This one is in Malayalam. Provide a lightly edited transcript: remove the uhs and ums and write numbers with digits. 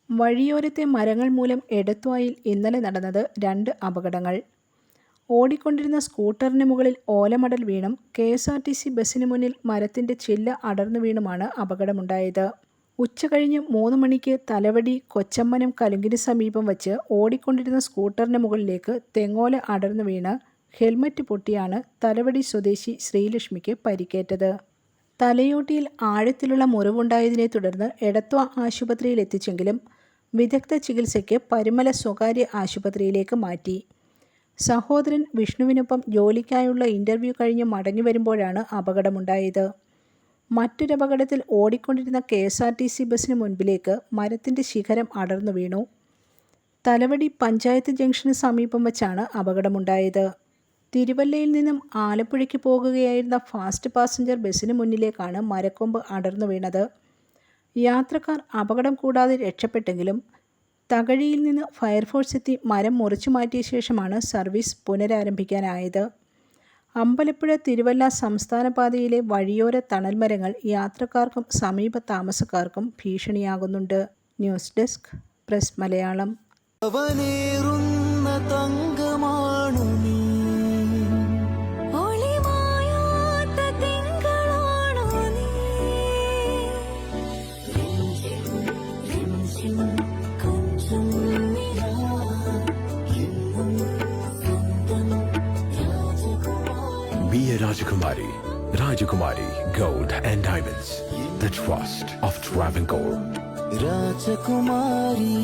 വഴിയോരത്തെ മരങ്ങൾ മൂലം എടത്വായിൽ ഇന്നലെ നടന്നത് 2 അപകടങ്ങൾ. ഓടിക്കൊണ്ടിരുന്ന സ്കൂട്ടറിന് മുകളിൽ ഓലമടൽ വീണും KSRTC ബസ്സിന് മുന്നിൽ മരത്തിന്റെ ചില്ല അടർന്നു വീണുമാണ് അപകടമുണ്ടായത്. ഉച്ചകഴിഞ്ഞ് 3 മണിക്ക് തലവടി കൊച്ചമ്മനം കലുങ്കിന് സമീപം വച്ച് ഓടിക്കൊണ്ടിരുന്ന സ്കൂട്ടറിന് മുകളിലേക്ക് തെങ്ങോല അടർന്നു വീണ് ഹെൽമറ്റ് പൊട്ടിയാണ് തലവടി സ്വദേശി ശ്രീലക്ഷ്മിക്ക് പരിക്കേറ്റത്. തലയോട്ടിയിൽ ആഴത്തിലുള്ള മുറിവുണ്ടായതിനെ തുടർന്ന് എടത്വ ആശുപത്രിയിൽ എത്തിച്ചെങ്കിലും വിദഗ്ധ ചികിത്സയ്ക്ക് പരുമല സ്വകാര്യ ആശുപത്രിയിലേക്ക് മാറ്റി. സഹോദരൻ വിഷ്ണുവിനൊപ്പം ജോലിക്കായുള്ള ഇന്റർവ്യൂ കഴിഞ്ഞ് മടങ്ങി വരുമ്പോഴാണ് അപകടമുണ്ടായത്. മറ്റൊരപകടത്തിൽ ഓടിക്കൊണ്ടിരുന്ന KSRTC ബസ്സിന് മുൻപിലേക്ക് മരത്തിന്റെ ശിഖരം അടർന്നു വീണു. തലവടി പഞ്ചായത്ത് ജംഗ്ഷന് സമീപം വച്ചാണ് അപകടമുണ്ടായത്. തിരുവല്ലയിൽ നിന്നും ആലപ്പുഴയ്ക്ക് പോകുകയായിരുന്ന ഫാസ്റ്റ് പാസഞ്ചർ ബസ്സിന് മുന്നിലേക്കാണ് മരക്കൊമ്പ് അടർന്നു വീണത്. യാത്രക്കാർ അപകടം കൂടാതെ രക്ഷപ്പെട്ടെങ്കിലും തകഴിയിൽ നിന്ന് ഫയർഫോഴ്സ് എത്തി മരം മുറിച്ചു മാറ്റിയ ശേഷമാണ് സർവീസ് പുനരാരംഭിക്കാനായത്. അമ്പലപ്പുഴ തിരുവല്ല സംസ്ഥാന പാതയിലെ വഴിയോര തണൽമരങ്ങൾ യാത്രക്കാർക്കും സമീപ താമസക്കാർക്കും ഭീഷണിയാകുന്നുണ്ട്. News desk press Malayalam. Be a Rajakumari. Rajakumari Gold and Diamonds. The trust of Travancore. Rajakumari.